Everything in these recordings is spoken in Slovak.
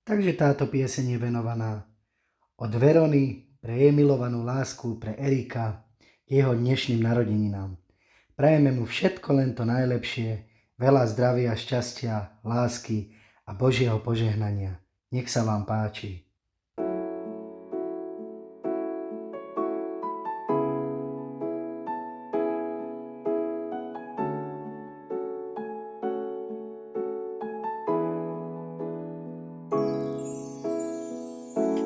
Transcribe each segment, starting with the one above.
Takže táto pieseň je venovaná od Verony pre jej milovanú lásku, pre Erika, jeho dnešným narodeninám. Prajeme mu všetko len to najlepšie, veľa zdravia, šťastia, lásky a Božieho požehnania. Nech sa vám páči.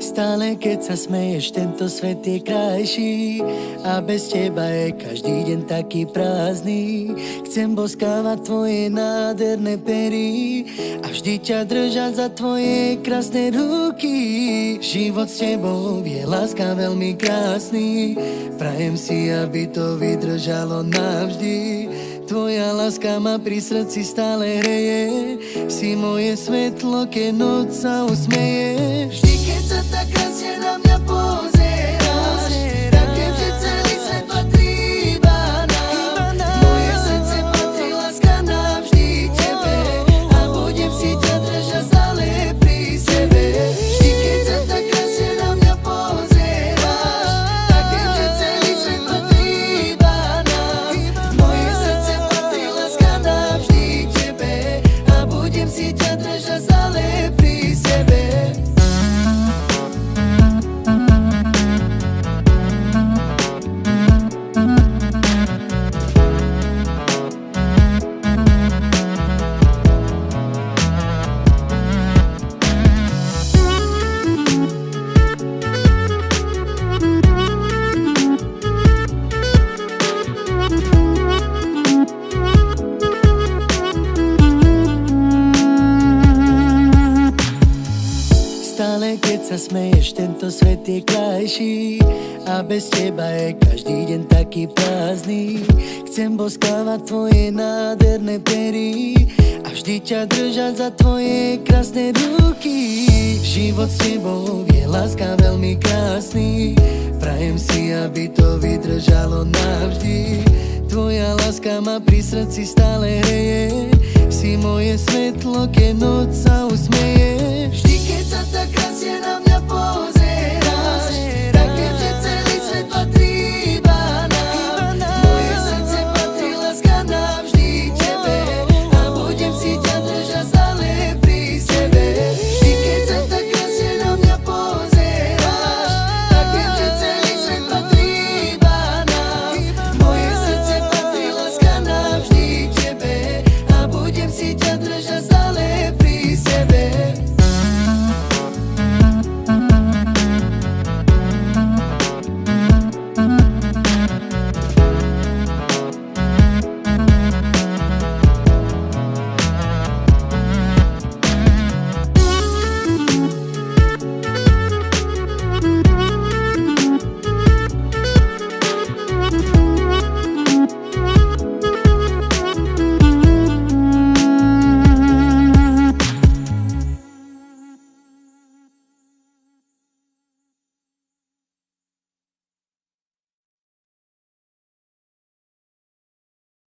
Stále keď sa smeješ, tento svet je krajší a bez teba je každý deň taký prázdny. Chcem boskávať tvoje nádherné pery a vždy ťa držať za tvoje krásne ruky. Život s tebou je láska veľmi krásny, prajem si, aby to vydržalo navždy. Tvoja láska ma pri srdci stále hreje, si moje svetlo, keď noc sa usmeje. Vždy keď sa tak krásne na mňa pozeráš, tak viem, že celý svet patrí iba nám. Moje srdce patrí, láska navždy tebe a budem si ťa držať stále pri sebe. Vždy keď sa tak krásne na mňa pozeráš, tak viem, že celý svet patrí iba nám. Moje srdce patrí, láska navždy tebe a budem si ťa držať stále pri sebe. Stále keď sa smeješ, tento svet je krajší a bez teba je každý deň taký prázdny. Chcem boskávať tvoje nádherné pery a vždy ťa držať za tvoje krásne ruky. Život s tebou je láska veľmi krásny, prajem si, aby to vydržalo navždy. Tvoja láska ma pri srdci stále hreje, si moje svetlo, keď noc sa usmeje.